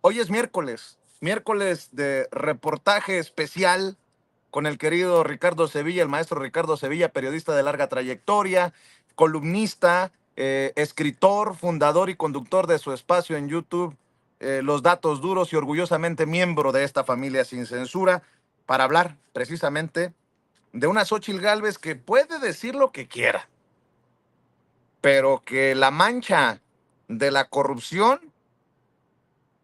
Hoy es miércoles de reportaje especial con el querido Ricardo Sevilla, el maestro Ricardo Sevilla, periodista de larga trayectoria, columnista, escritor, fundador y conductor de su espacio en YouTube, Los Datos Duros, y orgullosamente miembro de esta familia sin censura, para hablar precisamente de una Xóchitl Gálvez que puede decir lo que quiera, pero que la mancha de la corrupción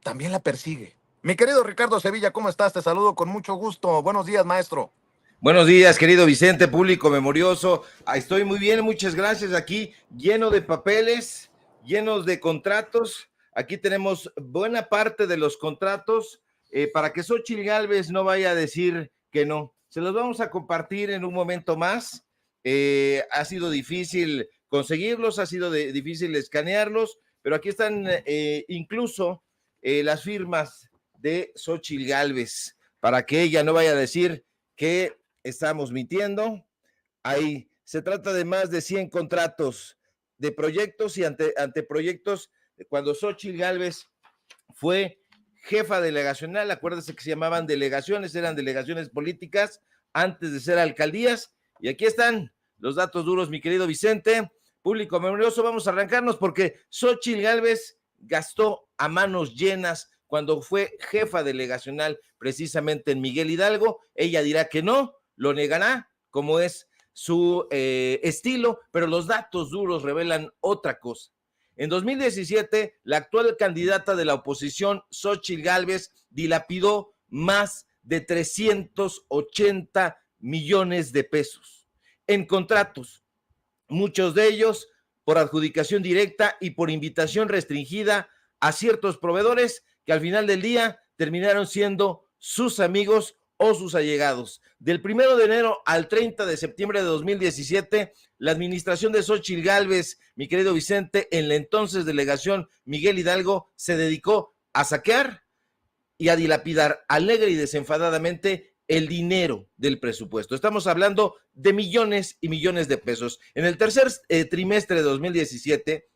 también la persigue. Mi querido Ricardo Sevilla, ¿cómo estás? Te saludo con mucho gusto. Buenos días, maestro. Buenos días, querido Vicente, público memorioso. Estoy muy bien, muchas gracias. Aquí lleno de papeles, llenos de contratos. Aquí tenemos buena parte de los contratos para que Xóchitl Gálvez no vaya a decir que no. Se los vamos a compartir en un momento más. Ha sido difícil conseguirlos, ha sido difícil escanearlos, pero aquí están incluso las firmas de Xóchitl Gálvez para que ella no vaya a decir que estamos mintiendo. Ahí se trata de más de 100 contratos de proyectos y anteproyectos. Cuando Xóchitl Gálvez fue jefa delegacional, acuérdense que se llamaban delegaciones, eran delegaciones políticas antes de ser alcaldías, y aquí están los datos duros, mi querido Vicente, público memorioso. Vamos a arrancarnos porque Xóchitl Gálvez gastó a manos llenas cuando fue jefa delegacional precisamente en Miguel Hidalgo. Ella dirá que no, lo negará, como es su estilo, pero los datos duros revelan otra cosa. En 2017, la actual candidata de la oposición, Xóchitl Gálvez, dilapidó más de 380 millones de pesos en contratos, muchos de ellos por adjudicación directa y por invitación restringida a ciertos proveedores que al final del día terminaron siendo sus amigos o sus allegados. Del 1 de enero al 30 de septiembre de 2017, la administración de Xóchitl Gálvez, mi querido Vicente, en la entonces delegación Miguel Hidalgo, se dedicó a saquear y a dilapidar alegre y desenfadadamente el dinero del presupuesto. Estamos hablando de millones y millones de pesos. En el tercer trimestre de 2017,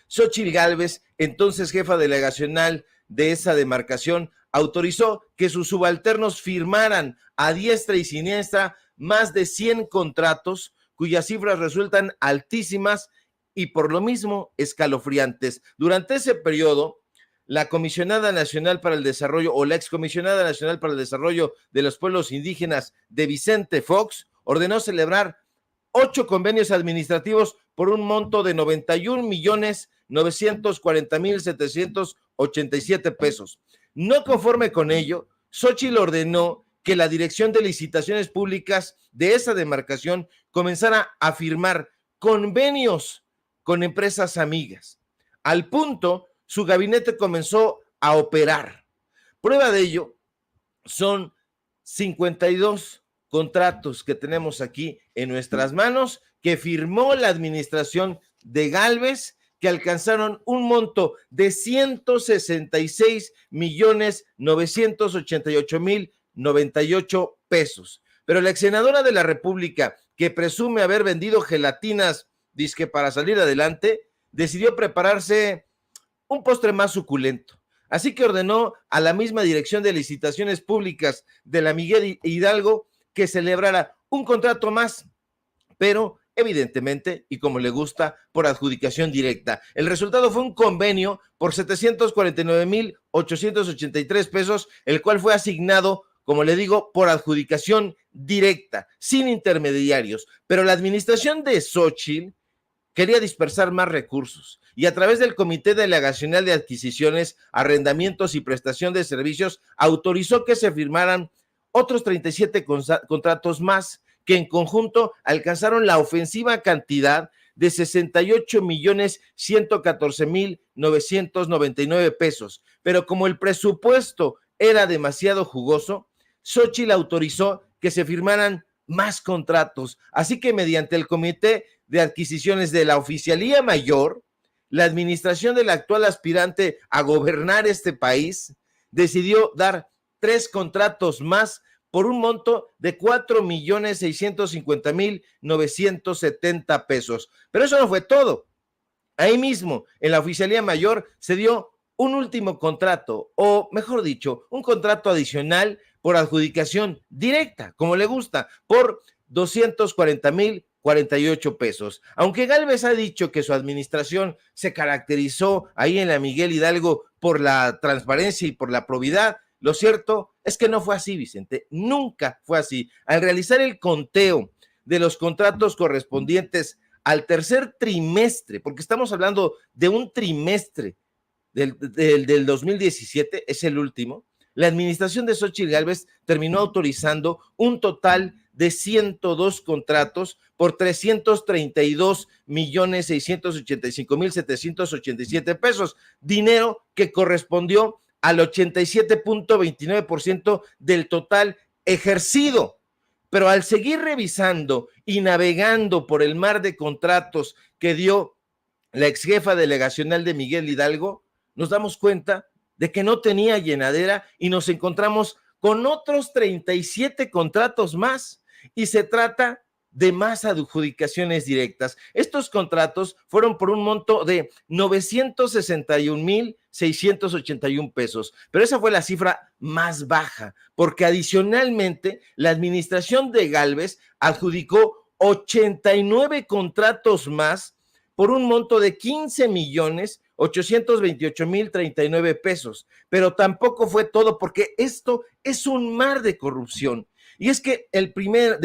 Xóchitl Gálvez, entonces jefa delegacional de esa demarcación, autorizó que sus subalternos firmaran a diestra y siniestra más de 100 contratos cuyas cifras resultan altísimas y por lo mismo escalofriantes. Durante ese periodo, la Comisionada Nacional para el Desarrollo o la Excomisionada Nacional para el Desarrollo de los Pueblos Indígenas de Vicente Fox ordenó celebrar 8 convenios administrativos por un monto de 91,940,787 pesos. No conforme con ello, Xóchitl ordenó que la Dirección de Licitaciones Públicas de esa demarcación comenzara a firmar convenios con empresas amigas. Al punto, su gabinete comenzó a operar. Prueba de ello son 52 contratos que tenemos aquí en nuestras manos que firmó la administración de Gálvez, que alcanzaron un monto de 166,988,098 pesos. Pero la ex senadora de la República, que presume haber vendido gelatinas disque para salir adelante, decidió prepararse un postre más suculento. Así que ordenó a la misma Dirección de Licitaciones Públicas de la Miguel Hidalgo que celebrara un contrato más, pero evidentemente, y como le gusta, por adjudicación directa. El resultado fue un convenio por 749,883 pesos, el cual fue asignado, como le digo, por adjudicación directa, sin intermediarios. Pero la administración de Xóchitl quería dispersar más recursos y a través del Comité Delegacional de Adquisiciones, Arrendamientos y Prestación de Servicios autorizó que se firmaran otros 37 contratos más que en conjunto alcanzaron la ofensiva cantidad de 68,114,999 pesos. Pero como el presupuesto era demasiado jugoso, Xóchitl autorizó que se firmaran más contratos. Así que mediante el Comité de Adquisiciones de la Oficialía Mayor, la administración del actual aspirante a gobernar este país decidió dar 3 contratos más por un monto de 4,650,970 pesos. Pero eso no fue todo. Ahí mismo, en la Oficialía Mayor, se dio un último contrato, o mejor dicho, un contrato adicional por adjudicación directa, como le gusta, por 240,048 pesos. Aunque Gálvez ha dicho que su administración se caracterizó ahí en la Miguel Hidalgo por la transparencia y por la probidad, lo cierto es que no fue así, Vicente, nunca fue así. Al realizar el conteo de los contratos correspondientes al tercer trimestre, porque estamos hablando de un trimestre del 2017, es el último, la administración de Xóchitl Gálvez terminó autorizando un total de 102 contratos por 332,685,787 pesos, dinero que correspondió al 87.29% del total ejercido. Pero al seguir revisando y navegando por el mar de contratos que dio la ex jefa delegacional de Miguel Hidalgo, nos damos cuenta de que no tenía llenadera y nos encontramos con otros 37 contratos más, y se trata de más adjudicaciones directas. Estos contratos fueron por un monto de 961,681 pesos, pero esa fue la cifra más baja, porque adicionalmente la administración de Gálvez adjudicó 89 contratos más por un monto de 15,828,039 pesos. Pero tampoco fue todo, porque esto es un mar de corrupción. Y es que del 1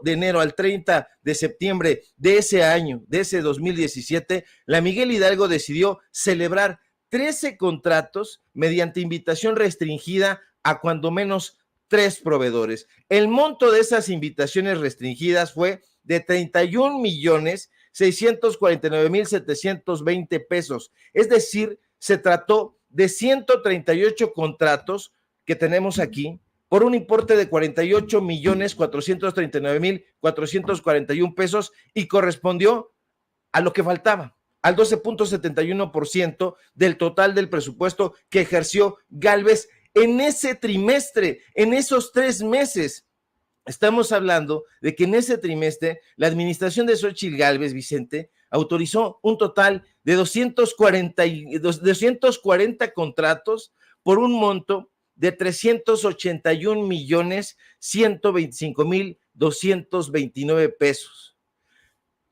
de enero al 30 de septiembre de ese año, de ese 2017, la Miguel Hidalgo decidió celebrar 13 contratos mediante invitación restringida a cuando menos 3 proveedores. El monto de esas invitaciones restringidas fue de 31,649,720 pesos. Es decir, se trató de 138 contratos que tenemos aquí por un importe de 48,439,441 pesos, y correspondió a lo que faltaba, al 12.71% del total del presupuesto que ejerció Gálvez en ese trimestre, en esos 3 meses. Estamos hablando de que en ese trimestre la administración de Xóchitl Gálvez, Vicente, autorizó un total de 240 contratos por un monto de 381,125,229 pesos.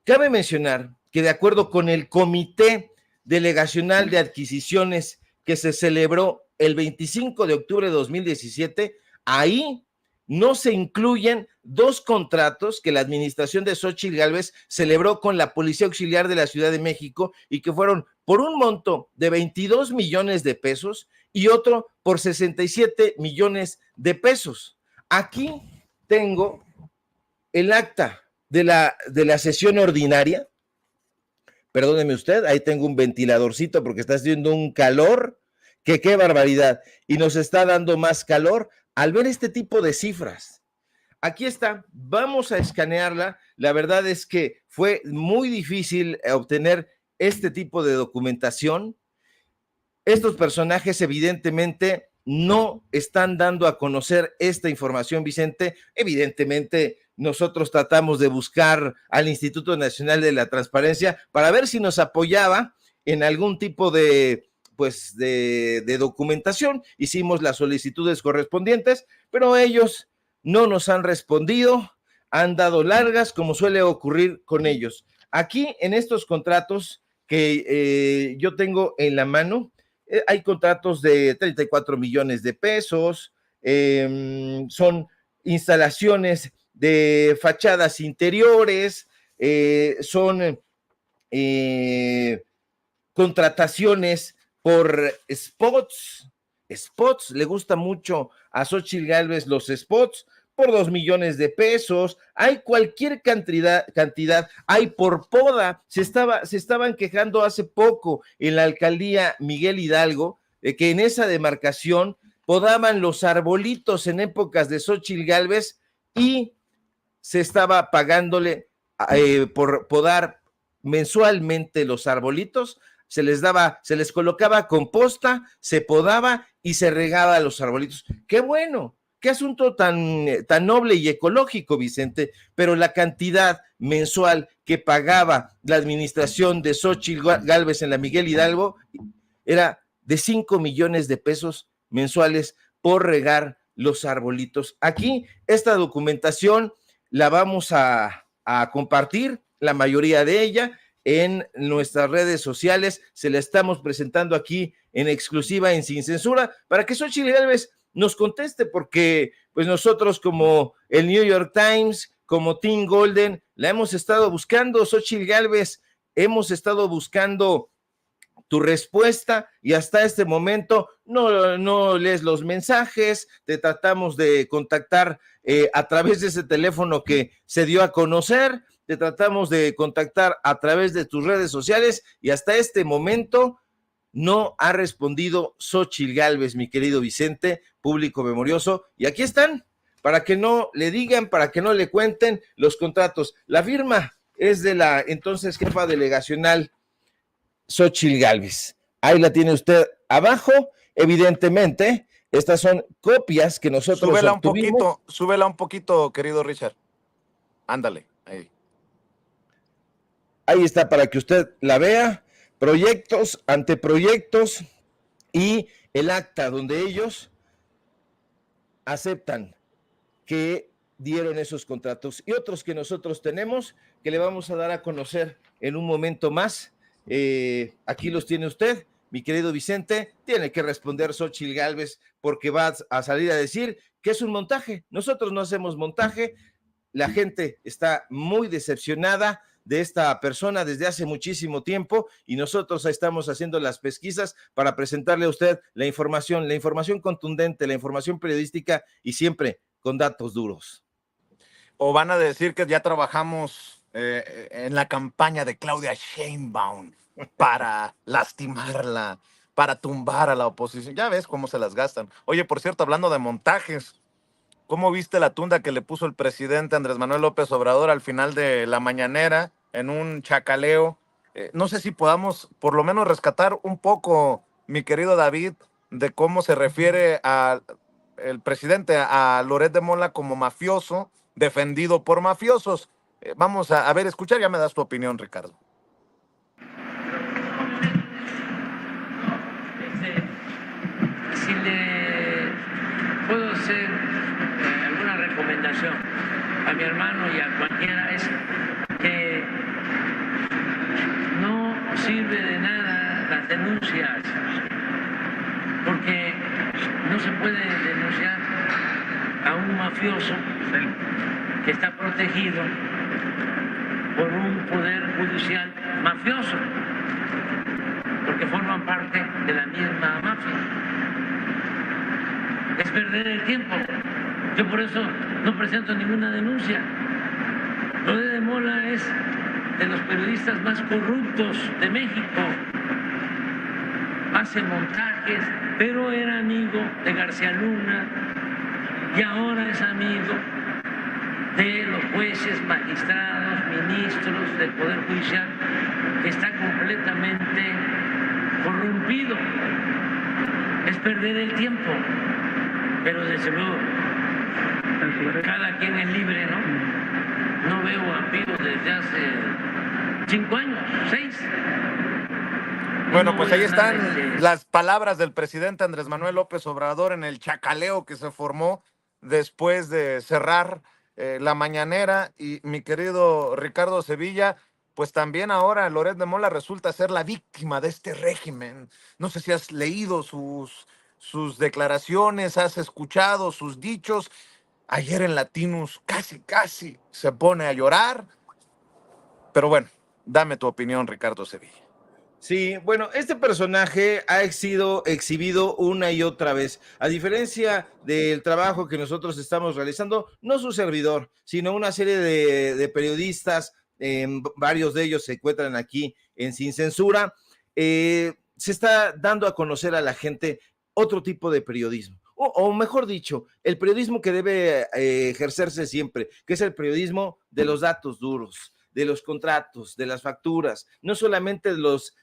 Cabe mencionar que, de acuerdo con el Comité Delegacional de Adquisiciones que se celebró el 25 de octubre de 2017, ahí no se incluyen 2 contratos que la administración de Xóchitl Gálvez celebró con la Policía Auxiliar de la Ciudad de México, y que fueron por un monto de 22 millones de pesos y otro por 67 millones de pesos. Aquí tengo el acta de la sesión ordinaria. Perdóneme usted, ahí tengo un ventiladorcito porque está haciendo un calor, que qué barbaridad, y nos está dando más calor al ver este tipo de cifras. Aquí está, vamos a escanearla. La verdad es que fue muy difícil obtener este tipo de documentación. Estos personajes evidentemente no están dando a conocer esta información, Vicente. Evidentemente nosotros tratamos de buscar al Instituto Nacional de la Transparencia para ver si nos apoyaba en algún tipo de documentación. Hicimos las solicitudes correspondientes, pero ellos no nos han respondido, han dado largas, como suele ocurrir con ellos. Aquí en estos contratos que yo tengo en la mano, hay contratos de 34 millones de pesos, son instalaciones de fachadas interiores, son contrataciones por spots, le gusta mucho a Xóchitl Gálvez los spots, por 2 millones de pesos, hay cualquier cantidad, hay por poda. Se estaban quejando hace poco en la alcaldía Miguel Hidalgo de que en esa demarcación podaban los arbolitos en épocas de Xóchitl Gálvez, y se estaba pagándole por podar mensualmente los arbolitos. Se les colocaba composta, se podaba y se regaba a los arbolitos. ¡Qué bueno! Qué asunto tan noble y ecológico, Vicente, pero la cantidad mensual que pagaba la administración de Xóchitl Gálvez en la Miguel Hidalgo era de 5 millones de pesos mensuales por regar los arbolitos. Aquí esta documentación la vamos a compartir, la mayoría de ella, en nuestras redes sociales. Se la estamos presentando aquí en exclusiva, en Sin Censura, para que Xóchitl Gálvez nos conteste, porque pues nosotros como el New York Times, como Team Golden, la hemos estado buscando. Xóchitl Gálvez, hemos estado buscando tu respuesta y hasta este momento no lees los mensajes. Te tratamos de contactar a través de ese teléfono que se dio a conocer, te tratamos de contactar a través de tus redes sociales y hasta este momento no ha respondido Xóchitl Gálvez, mi querido Vicente, público memorioso, y aquí están, para que no le digan, para que no le cuenten los contratos. La firma es de la entonces jefa delegacional Xóchitl Gálvez. Ahí la tiene usted abajo. Evidentemente, estas son copias que nosotros obtuvimos. Súbela un poquito, querido Richard. Ándale, ahí. Ahí está para que usted la vea. Proyectos, anteproyectos y el acta donde ellos aceptan que dieron esos contratos y otros que nosotros tenemos, que le vamos a dar a conocer en un momento más. Aquí los tiene usted, mi querido Vicente. Tiene que responder Xóchitl Gálvez, porque va a salir a decir que es un montaje. Nosotros no hacemos montaje. La gente está muy decepcionada de esta persona desde hace muchísimo tiempo y nosotros estamos haciendo las pesquisas para presentarle a usted la información contundente, la información periodística y siempre con datos duros. O van a decir que ya trabajamos en la campaña de Claudia Sheinbaum para lastimarla, para tumbar a la oposición. Ya ves cómo se las gastan. Oye, por cierto, hablando de montajes, ¿cómo viste la tunda que le puso el presidente Andrés Manuel López Obrador al final de la mañanera en un chacaleo? No sé si podamos por lo menos rescatar un poco, mi querido David, de cómo se refiere el presidente a Loret de Mola como mafioso, defendido por mafiosos. Vamos a ver, escuchar, ya me das tu opinión, Ricardo. Si le puedo hacer alguna recomendación a mi hermano y a cualquiera, es que no sirve de nada las denuncias, porque no se puede denunciar a un mafioso que está protegido por un poder judicial mafioso, porque forman parte de la misma mafia. Es perder el tiempo. Yo por eso no presento ninguna denuncia. Loret de Mola es de los periodistas más corruptos de México. Hace montajes, pero era amigo de García Luna y ahora es amigo de los jueces, magistrados, ministros del Poder Judicial, que está completamente corrompido. Es perder el tiempo, pero desde luego cada quien es libre, ¿no? No veo a Pío desde hace 5 años, 6. Bueno, pues ahí están las palabras del presidente Andrés Manuel López Obrador en el chacaleo que se formó después de cerrar la mañanera. Y mi querido Ricardo Sevilla, pues también ahora Loret de Mola resulta ser la víctima de este régimen. No sé si has leído sus declaraciones, has escuchado sus dichos. Ayer en Latinus casi se pone a llorar. Pero bueno, dame tu opinión, Ricardo Sevilla. Sí, bueno, este personaje ha sido exhibido una y otra vez. A diferencia del trabajo que nosotros estamos realizando, no su servidor, sino una serie de periodistas, varios de ellos se encuentran aquí en Sin Censura. Se está dando a conocer a la gente otro tipo de periodismo, o mejor dicho, el periodismo que debe ejercerse siempre, que es el periodismo de los datos duros, de los contratos, de las facturas, no solamente de los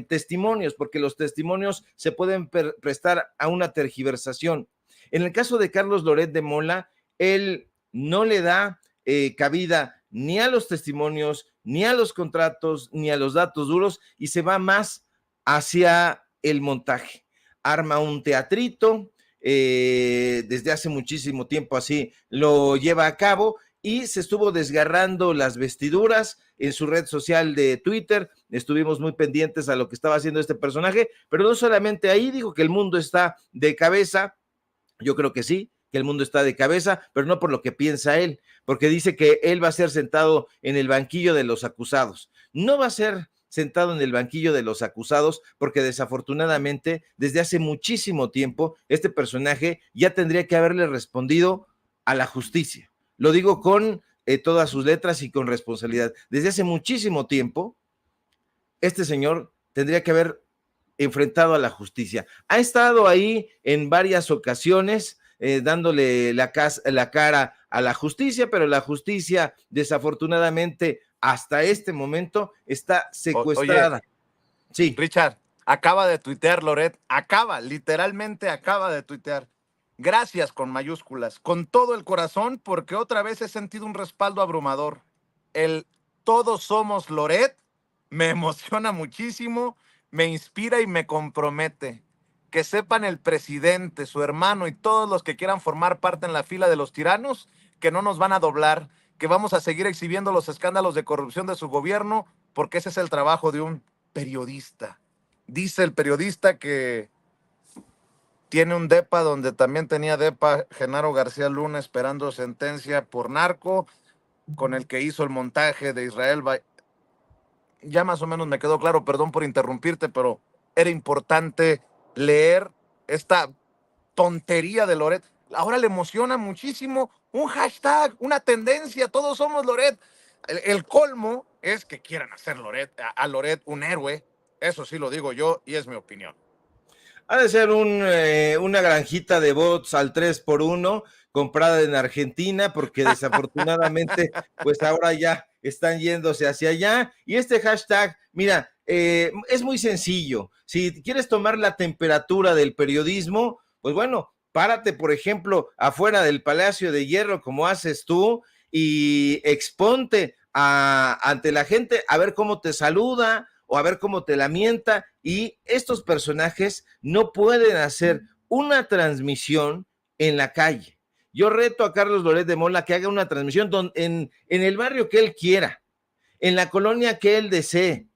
testimonios, porque los testimonios se pueden prestar a una tergiversación. En el caso de Carlos Loret de Mola, él no le da cabida ni a los testimonios, ni a los contratos, ni a los datos duros, y se va más hacia el montaje. arma un teatrito, desde hace muchísimo tiempo así lo lleva a cabo, y se estuvo desgarrando las vestiduras en su red social de Twitter. Estuvimos muy pendientes a lo que estaba haciendo este personaje, pero no solamente ahí, dijo que el mundo está de cabeza. Yo creo que sí, que el mundo está de cabeza, pero no por lo que piensa él, porque dice que él va a ser sentado en el banquillo de los acusados. No va a ser sentado en el banquillo de los acusados, porque desafortunadamente desde hace muchísimo tiempo este personaje ya tendría que haberle respondido a la justicia. Lo digo con todas sus letras y con responsabilidad. Desde hace muchísimo tiempo este señor tendría que haber enfrentado a la justicia. Ha estado ahí en varias ocasiones dándole la cara a la justicia, pero la justicia desafortunadamente hasta este momento está secuestrada. Oye, Sí. Richard, acaba de tuitear Loret, literalmente acaba de tuitear. Gracias con mayúsculas, con todo el corazón, porque otra vez he sentido un respaldo abrumador. El todos somos Loret me emociona muchísimo, me inspira y me compromete. Que sepan el presidente, su hermano y todos los que quieran formar parte en la fila de los tiranos, que no nos van a doblar, que vamos a seguir exhibiendo los escándalos de corrupción de su gobierno, porque ese es el trabajo de un periodista. Dice el periodista que tiene un depa donde también tenía depa Genaro García Luna esperando sentencia por narco, con el que hizo el montaje de Israel. Ya más o menos me quedó claro, perdón por interrumpirte, pero era importante leer esta tontería de Loret. Ahora le emociona muchísimo un hashtag, una tendencia, todos somos Loret. El colmo es que quieran hacer a Loret un héroe, eso sí lo digo yo y es mi opinión. Ha de ser una granjita de bots al 3x1 comprada en Argentina, porque desafortunadamente pues ahora ya están yéndose hacia allá. Y este hashtag, mira, es muy sencillo. Si quieres tomar la temperatura del periodismo, pues bueno, párate, por ejemplo, afuera del Palacio de Hierro, como haces tú, y exponte ante la gente a ver cómo te saluda o a ver cómo te lamenta. Y estos personajes no pueden hacer una transmisión en la calle. Yo reto a Carlos Loret de Mola que haga una transmisión en el barrio que él quiera, en la colonia que él desee,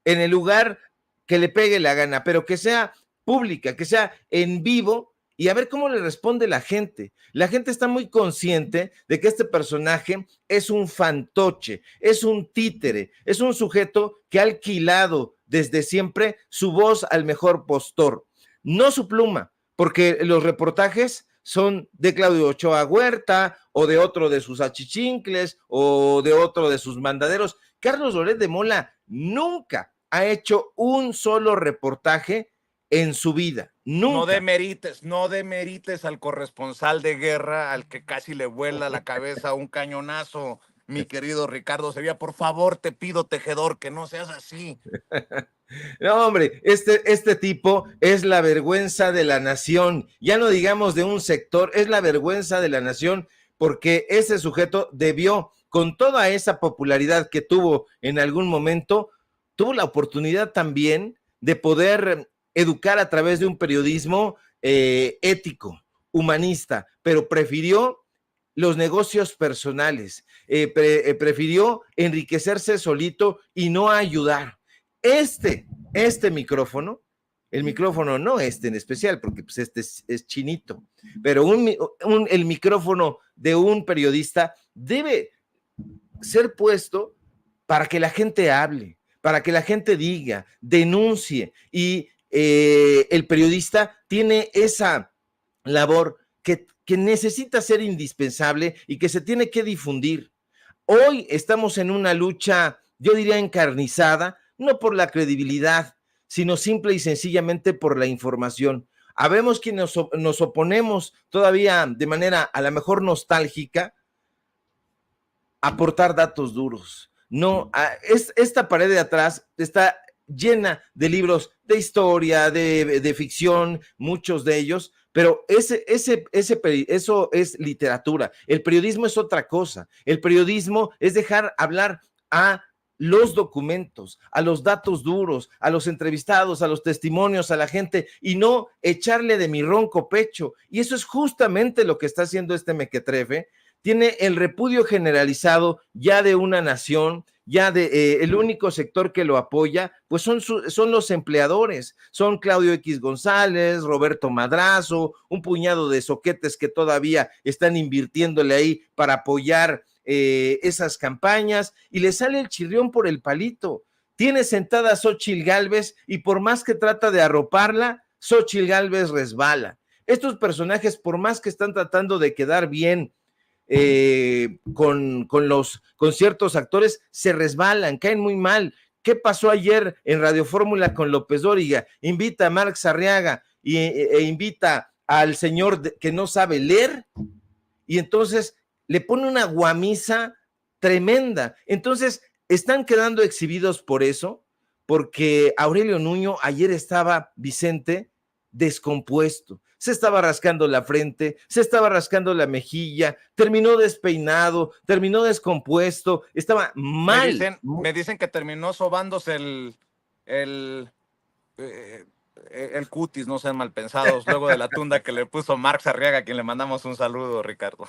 en el lugar que le pegue la gana, pero que sea pública, que sea en vivo, y a ver cómo le responde la gente. La gente está muy consciente de que este personaje es un fantoche, es un títere, es un sujeto que ha alquilado desde siempre su voz al mejor postor, no su pluma, porque los reportajes son de Claudio Ochoa Huerta o de otro de sus achichincles o de otro de sus mandaderos. Carlos Loret de Mola nunca ha hecho un solo reportaje en su vida. Nunca. No demerites al corresponsal de guerra, al que casi le vuela la cabeza un cañonazo, mi querido Ricardo Sevilla. Por favor, te pido, tejedor, que no seas así. No, hombre, este tipo es la vergüenza de la nación, ya no digamos de un sector, es la vergüenza de la nación, porque ese sujeto debió, con toda esa popularidad que tuvo en algún momento, tuvo la oportunidad también de poder educar a través de un periodismo ético, humanista, pero prefirió los negocios personales, prefirió enriquecerse solito y no ayudar. Este micrófono, el micrófono no este en especial, porque pues este es chinito, pero el micrófono de un periodista debe ser puesto para que la gente hable, para que la gente diga, denuncie, y el periodista tiene esa labor que necesita ser indispensable y que se tiene que difundir. Hoy estamos en una lucha, yo diría encarnizada, no por la credibilidad, sino simple y sencillamente por la información. Habemos quienes nos oponemos todavía de manera a lo mejor nostálgica a aportar datos duros. No, esta pared de atrás está llena de libros de historia, de ficción, muchos de ellos, pero eso es literatura. El periodismo es otra cosa. El periodismo es dejar hablar a los documentos, a los datos duros, a los entrevistados, a los testimonios, a la gente, y no echarle de mi ronco pecho. Y eso es justamente lo que está haciendo este mequetrefe. Tiene el repudio generalizado ya de una nación, ya de el único sector que lo apoya, pues son los empleadores, son Claudio X González, Roberto Madrazo, un puñado de soquetes que todavía están invirtiéndole ahí para apoyar esas campañas, y le sale el chirrión por el palito. Tiene sentada a Xóchitl Gálvez y por más que trata de arroparla, Xóchitl Gálvez resbala. Estos personajes, por más que están tratando de quedar bien con ciertos actores, se resbalan, caen muy mal. ¿Qué pasó ayer en Radio Fórmula con López Dóriga? Invita a Marx Arriaga e invita al señor que no sabe leer, y entonces le pone una guamisa tremenda. Entonces están quedando exhibidos por eso, porque Aurelio Nuño ayer estaba, Vicente, descompuesto. Se estaba rascando la frente, se estaba rascando la mejilla, terminó despeinado, terminó descompuesto, estaba mal. Me dicen que terminó sobándose el cutis, no sean mal pensados, luego de la tunda que le puso Marx Arriaga, a quien le mandamos un saludo, Ricardo.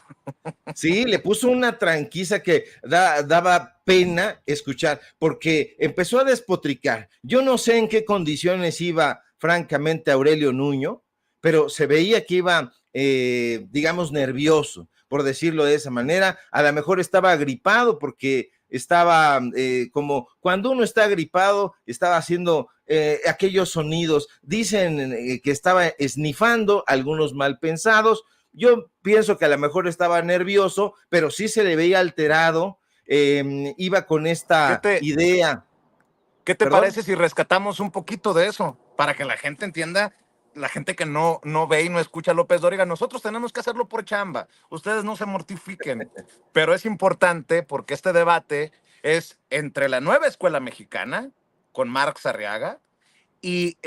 Sí, le puso una tranquiza que daba pena escuchar, porque empezó a despotricar. Yo no sé en qué condiciones iba, francamente, Aurelio Nuño, pero se veía que iba, digamos, nervioso, por decirlo de esa manera. A lo mejor estaba agripado, porque estaba como cuando uno está agripado, estaba haciendo aquellos sonidos. Dicen que estaba esnifando, algunos mal pensados. Yo pienso que a lo mejor estaba nervioso, pero sí se le veía alterado, iba con esta idea. ¿Qué te parece si rescatamos un poquito de eso? Para que la gente entienda, la gente que no ve y no escucha a López Dóriga, nosotros tenemos que hacerlo por chamba. Ustedes no se mortifiquen, pero es importante porque este debate es entre la nueva escuela mexicana, con Marx Arriaga, y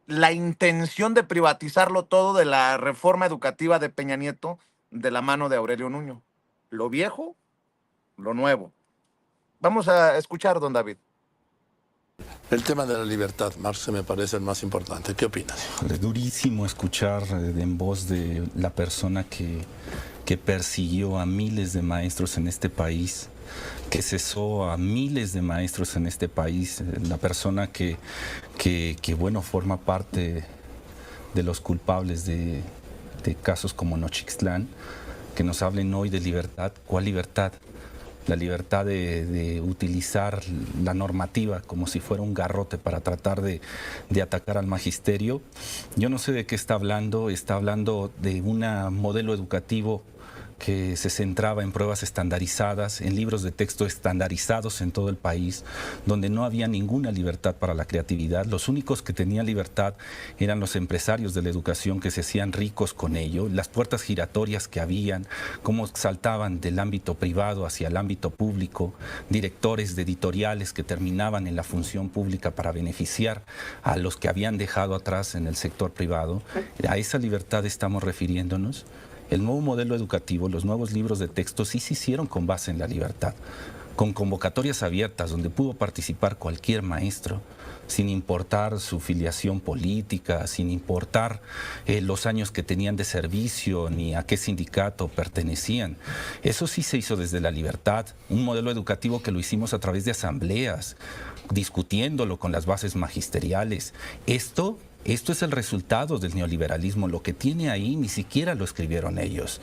la intención de privatizarlo todo de la reforma educativa de Peña Nieto de la mano de Aurelio Nuño. Lo viejo, lo nuevo. Vamos a escuchar, don David. El tema de la libertad, Marx, me parece el más importante. ¿Qué opinas? Es durísimo escuchar en voz de la persona que persiguió a miles de maestros en este país, que cesó a miles de maestros en este país, la persona que bueno, forma parte de los culpables de casos como Nochixtlán, que nos hablen hoy de libertad. ¿Cuál libertad? La libertad de utilizar la normativa como si fuera un garrote para tratar de atacar al magisterio. Yo no sé de qué está hablando de un modelo educativo que se centraba en pruebas estandarizadas, en libros de texto estandarizados en todo el país, donde no había ninguna libertad para la creatividad. Los únicos que tenían libertad eran los empresarios de la educación, que se hacían ricos con ello, las puertas giratorias que habían, cómo saltaban del ámbito privado hacia el ámbito público, directores de editoriales que terminaban en la función pública para beneficiar a los que habían dejado atrás en el sector privado. A esa libertad estamos refiriéndonos. El nuevo modelo educativo, los nuevos libros de texto sí se hicieron con base en la libertad, con convocatorias abiertas donde pudo participar cualquier maestro, sin importar su filiación política, sin importar los años que tenían de servicio ni a qué sindicato pertenecían. Eso sí se hizo desde la libertad, un modelo educativo que lo hicimos a través de asambleas, discutiéndolo con las bases magisteriales. Esto es el resultado del neoliberalismo. Lo que tiene ahí ni siquiera lo escribieron ellos.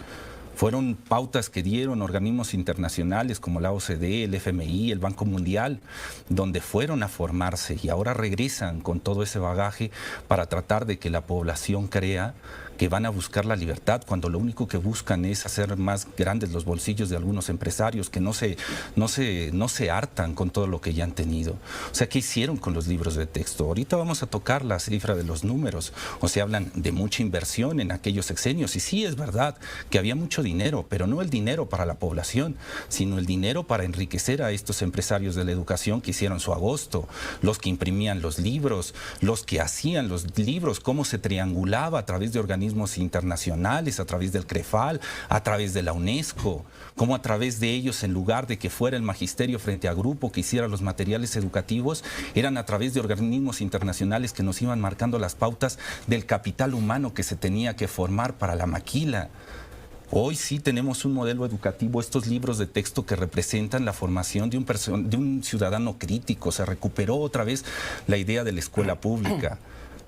Fueron pautas que dieron organismos internacionales como la OCDE, el FMI, el Banco Mundial, donde fueron a formarse y ahora regresan con todo ese bagaje para tratar de que la población crea que van a buscar la libertad, cuando lo único que buscan es hacer más grandes los bolsillos de algunos empresarios que no se hartan con todo lo que ya han tenido. O sea, ¿qué hicieron con los libros de texto? Ahorita vamos a tocar la cifra de los números. O sea, hablan de mucha inversión en aquellos sexenios. Y sí, es verdad que había mucho dinero, pero no el dinero para la población, sino el dinero para enriquecer a estos empresarios de la educación que hicieron su agosto, los que imprimían los libros, los que hacían los libros, cómo se triangulaba a través de organismos organismos internacionales, a través del CREFAL, a través de la UNESCO, como a través de ellos, en lugar de que fuera el magisterio frente a grupo que hiciera los materiales educativos, eran a través de organismos internacionales que nos iban marcando las pautas del capital humano que se tenía que formar para la maquila. Hoy sí tenemos un modelo educativo, estos libros de texto que representan la formación de un ciudadano crítico. Se recuperó otra vez la idea de la escuela pública.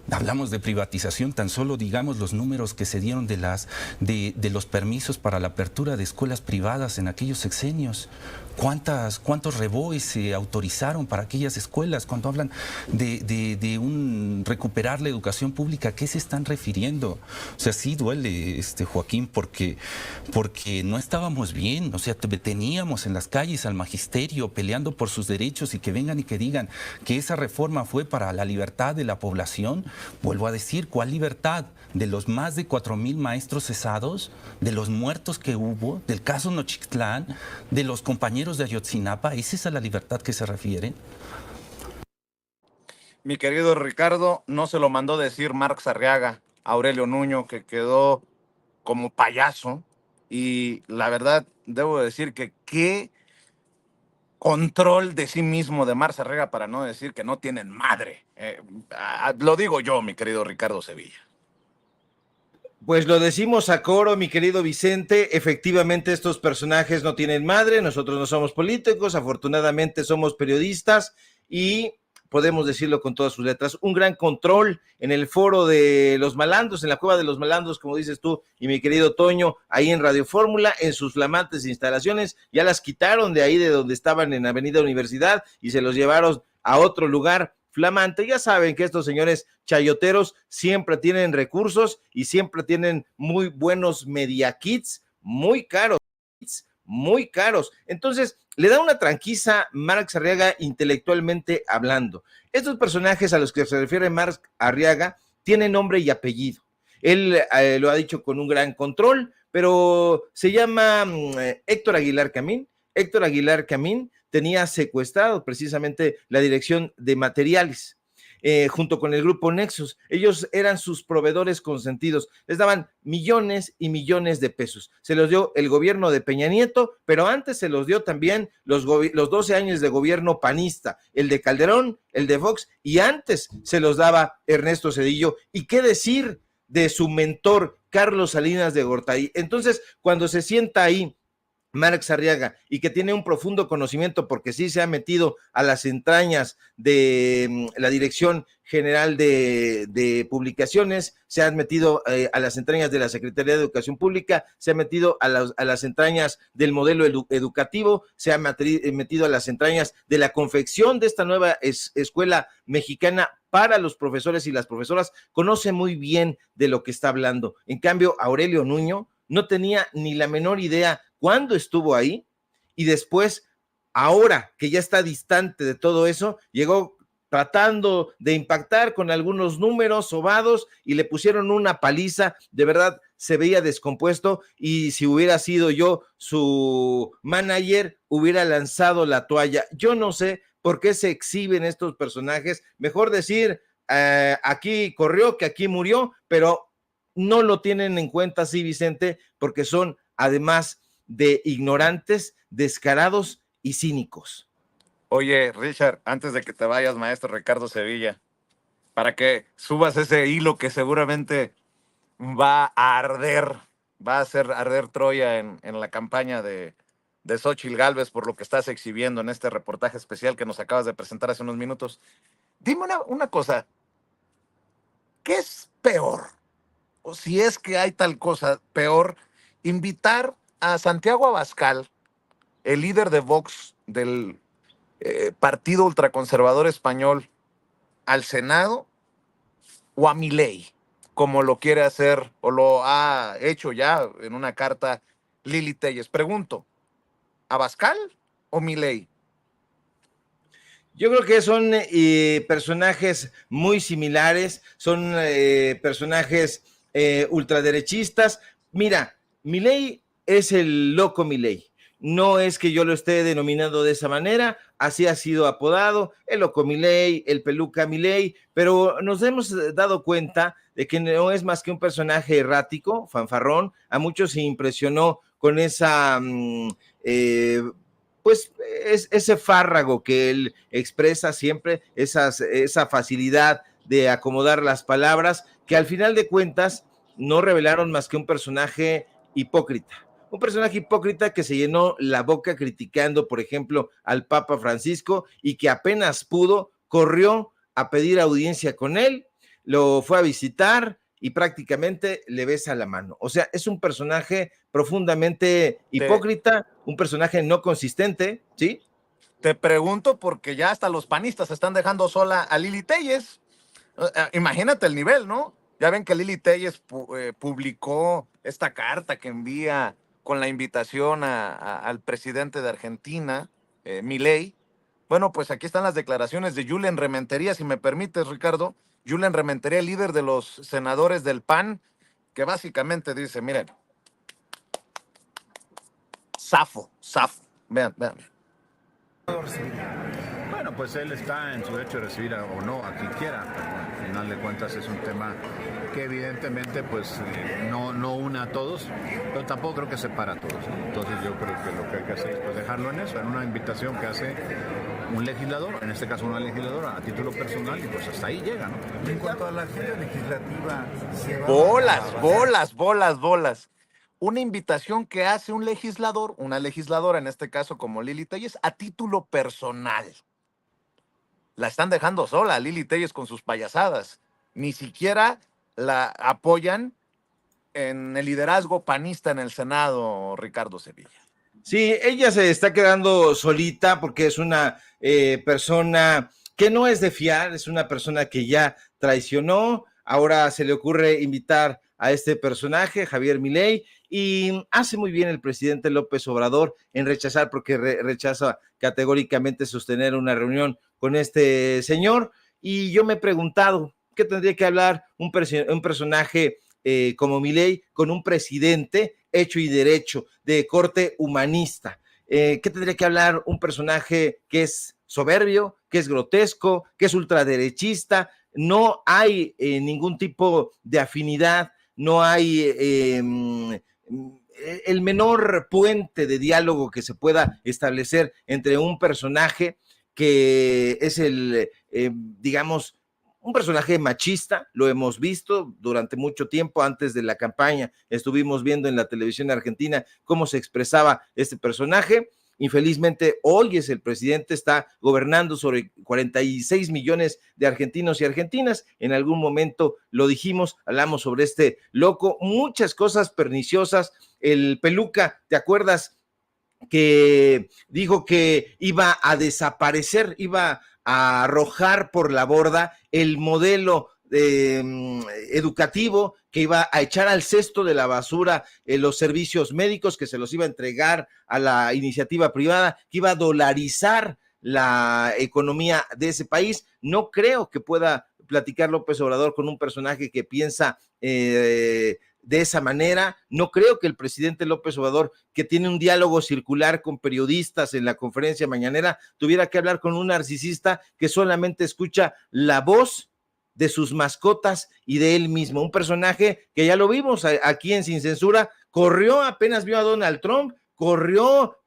Hablamos de privatización, tan solo digamos los números que se dieron de los permisos para la apertura de escuelas privadas en aquellos sexenios. ¿Cuántos reboes se autorizaron para aquellas escuelas? Cuando hablan de recuperar la educación pública, ¿a qué se están refiriendo? O sea, sí duele, Joaquín, porque no estábamos bien. O sea, teníamos en las calles al magisterio peleando por sus derechos, y que vengan y que digan que esa reforma fue para la libertad de la población. Vuelvo a decir, ¿cuál libertad? De los más de 4,000 maestros cesados, de los muertos que hubo, del caso Nochixtlán, de los compañeros de Ayotzinapa. ¿Es esa la libertad que se refiere? Mi querido Ricardo, no se lo mandó decir Marx Arriaga a Aurelio Nuño, que quedó como payaso. Y la verdad, debo decir que qué control de sí mismo de Marx Arriaga, para no decir que no tienen madre. Lo digo yo, mi querido Ricardo Sevilla. Pues lo decimos a coro, mi querido Vicente. Efectivamente, estos personajes no tienen madre. Nosotros no somos políticos, afortunadamente somos periodistas y podemos decirlo con todas sus letras. Un gran control en el foro de los malandros, en la cueva de los malandros, como dices tú y mi querido Toño, ahí en Radio Fórmula, en sus flamantes instalaciones. Ya las quitaron de ahí, de donde estaban en Avenida Universidad, y se los llevaron a otro lugar flamante. Ya saben que estos señores chayoteros siempre tienen recursos y siempre tienen muy buenos media kits, muy caros. Entonces, le da una tranquiza Marx Arriaga intelectualmente hablando. Estos personajes a los que se refiere Marx Arriaga tienen nombre y apellido. Él lo ha dicho con un gran control, pero se llama Héctor Aguilar Camín. Héctor Aguilar Camín tenía secuestrado precisamente la dirección de materiales, junto con el grupo Nexus. Ellos eran sus proveedores consentidos, les daban millones y millones de pesos. Se los dio el gobierno de Peña Nieto, pero antes se los dio también los 12 años de gobierno panista, el de Calderón, el de Fox, y antes se los daba Ernesto Zedillo. ¿Y qué decir de su mentor, Carlos Salinas de Gortari? Entonces, cuando se sienta ahí Marx Arriaga, y que tiene un profundo conocimiento, porque sí se ha metido a las entrañas de la Dirección General de Publicaciones, se ha metido a las entrañas de la Secretaría de Educación Pública, se ha metido a las entrañas del modelo educativo, se ha metido a las entrañas de la confección de esta nueva escuela mexicana para los profesores y las profesoras. Conoce muy bien de lo que está hablando. En cambio, Aurelio Nuño no tenía ni la menor idea cuándo estuvo ahí, y después, ahora que ya está distante de todo eso, llegó tratando de impactar con algunos números sobados y le pusieron una paliza. De verdad se veía descompuesto, y si hubiera sido yo su manager, hubiera lanzado la toalla. Yo no sé por qué se exhiben estos personajes. Mejor decir, aquí corrió que aquí murió, pero no lo tienen en cuenta así, Vicente, porque son además de ignorantes, descarados y cínicos. Oye, Richard, antes de que te vayas, maestro Ricardo Sevilla, para que subas ese hilo que seguramente va a arder, va a hacer arder Troya en la campaña de Xóchitl Gálvez, por lo que estás exhibiendo en este reportaje especial que nos acabas de presentar hace unos minutos. Dime una cosa, ¿qué es peor? O si es que hay tal cosa peor, invitar a Santiago Abascal, el líder de Vox, del Partido Ultraconservador Español, al Senado, o a Milei, como lo quiere hacer o lo ha hecho ya en una carta Lili Telles. Pregunto, ¿Abascal o Milei? Yo creo que son personajes muy similares, son personajes ultraderechistas. Mira, Milei es el loco Milei. No es que yo lo esté denominando de esa manera. así ha sido apodado, el Loco Milei, el Peluca Milei, pero nos hemos dado cuenta de que no es más que un personaje errático, fanfarrón. A muchos se impresionó con esa, pues, ese fárrago que él expresa siempre, esa facilidad de acomodar las palabras, que al final de cuentas no revelaron más que un personaje hipócrita. Un personaje hipócrita que se llenó la boca criticando, por ejemplo, al Papa Francisco, y que apenas pudo, corrió a pedir audiencia con él, lo fue a visitar y prácticamente le besa la mano. O sea, es un personaje profundamente hipócrita, un personaje no consistente, ¿sí? Te pregunto porque ya hasta los panistas están dejando sola a Lili Téllez. Imagínate el nivel, ¿no? Ya ven que Lili Téllez publicó esta carta que envía con la invitación al presidente de Argentina, Milei. Bueno, pues aquí están las declaraciones de Julen Rementería, si me permites, Ricardo. Julen Rementería, líder de los senadores del PAN, que básicamente dice, miren, zafo. Vean. Bueno, pues él está en su derecho de recibir o no a quien quiera, pero al final de cuentas es un tema que evidentemente pues no une a todos, pero tampoco creo que separa a todos, ¿no? Entonces yo creo que lo que hay que hacer es pues dejarlo en eso, en una invitación que hace un legislador, en este caso una legisladora a título personal, y pues hasta ahí llega, ¿no? En cuanto a la agenda legislativa, Bolas. Una invitación que hace un legislador, una legisladora, en este caso como Lili Téllez, a título personal. La están dejando sola a Lili Téllez con sus payasadas. Ni siquiera la apoyan en el liderazgo panista en el Senado, Ricardo Sevilla. Sí, ella se está quedando solita porque es una persona que no es de fiar, es una persona que ya traicionó. Ahora se le ocurre invitar a este personaje, Javier Milei, y hace muy bien el presidente López Obrador en rechazar, porque rechaza categóricamente sostener una reunión con este señor. Y yo me he preguntado, ¿qué tendría que hablar un personaje como Milei con un presidente hecho y derecho de corte humanista? ¿Qué tendría que hablar un personaje que es soberbio, que es grotesco, que es ultraderechista? No hay ningún tipo de afinidad, no hay el menor puente de diálogo que se pueda establecer entre un personaje que es digamos, un personaje machista. Lo hemos visto durante mucho tiempo. Antes de la campaña estuvimos viendo en la televisión argentina cómo se expresaba este personaje. Infelizmente, hoy es el presidente, está gobernando sobre 46 millones de argentinos y argentinas. En algún momento lo dijimos, hablamos sobre este loco, muchas cosas perniciosas. El Peluca, ¿te acuerdas? Que dijo que iba a desaparecer, iba a arrojar por la borda el modelo educativo, que iba a echar al cesto de la basura los servicios médicos, que se los iba a entregar a la iniciativa privada, que iba a dolarizar la economía de ese país. No creo que pueda platicar López Obrador con un personaje que piensa de esa manera. No creo que el presidente López Obrador, que tiene un diálogo circular con periodistas en la conferencia mañanera, tuviera que hablar con un narcisista que solamente escucha la voz de sus mascotas y de él mismo. Un personaje que ya lo vimos aquí en Sin Censura, corrió, apenas vio a Donald Trump, corrió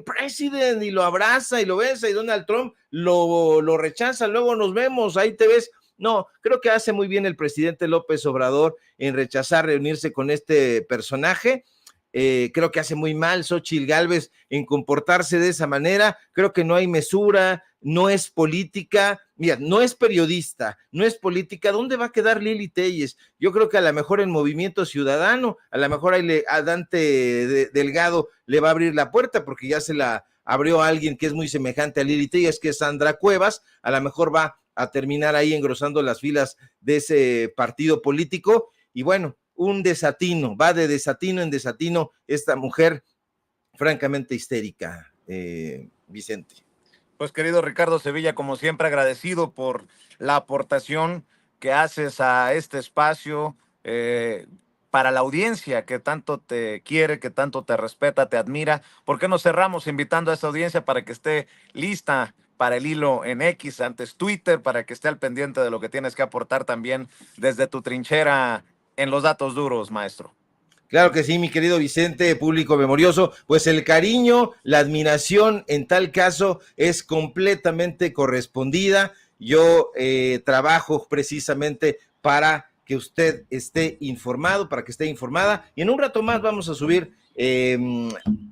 presidente y lo abraza y lo besa, y Donald Trump lo rechaza. Luego nos vemos, ahí te ves. No, creo que hace muy bien el presidente López Obrador en rechazar reunirse con este personaje. Creo que hace muy mal Xóchitl Gálvez en comportarse de esa manera. Creo que no hay mesura, no es política. Mira, no es periodista, no es política. ¿Dónde va a quedar Lili Téllez? Yo creo que a lo mejor en Movimiento Ciudadano, a lo mejor a Dante Delgado le va a abrir la puerta, porque ya se la abrió a alguien que es muy semejante a Lili Téllez, que es Sandra Cuevas. A lo mejor va a terminar ahí engrosando las filas de ese partido político. Y bueno, un desatino, va de desatino en desatino esta mujer francamente histérica, Vicente. Pues querido Ricardo Sevilla, como siempre agradecido por la aportación que haces a este espacio, para la audiencia que tanto te quiere, que tanto te respeta, te admira. ¿Por qué no cerramos invitando a esta audiencia para que esté lista para el hilo en X, antes Twitter, para que esté al pendiente de lo que tienes que aportar también desde tu trinchera en los datos duros, maestro. Claro que sí, mi querido Vicente, público memorioso, pues el cariño, la admiración en tal caso es completamente correspondida. Yo trabajo precisamente para que usted esté informado, para que esté informada, y en un rato más vamos a subir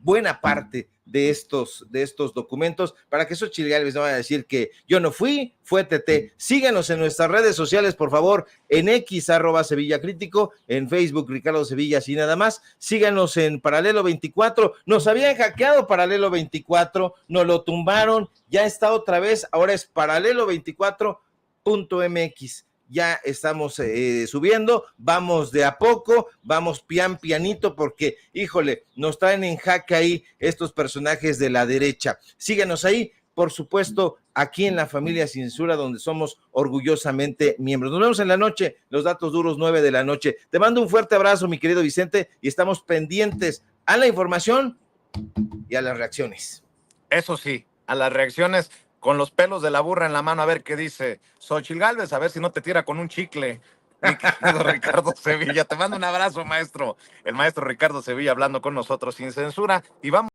buena parte de estos documentos para que Xóchitl Gálvez no vaya a decir que yo no fui, fue TT. Síganos en nuestras redes sociales, por favor, en X, @SevillaCrítico, en Facebook, Ricardo Sevilla, así nada más. Síganos en Paralelo 24. Nos habían hackeado Paralelo 24, nos lo tumbaron, ya está otra vez, ahora es paralelo24.mx. Ya estamos subiendo, vamos de a poco, vamos pianito, porque, híjole, nos traen en jaque ahí estos personajes de la derecha. Síguenos ahí, por supuesto, aquí en La Familia Sin Censura, donde somos orgullosamente miembros. Nos vemos en la noche, los datos duros, 9 de la noche. Te mando un fuerte abrazo, mi querido Vicente, y estamos pendientes a la información y a las reacciones. Eso sí, a las reacciones con los pelos de la burra en la mano, a ver qué dice Xóchitl Gálvez, a ver si no te tira con un chicle, mi querido Ricardo Sevilla. Te mando un abrazo, maestro. El maestro Ricardo Sevilla hablando con nosotros sin censura. Y vamos.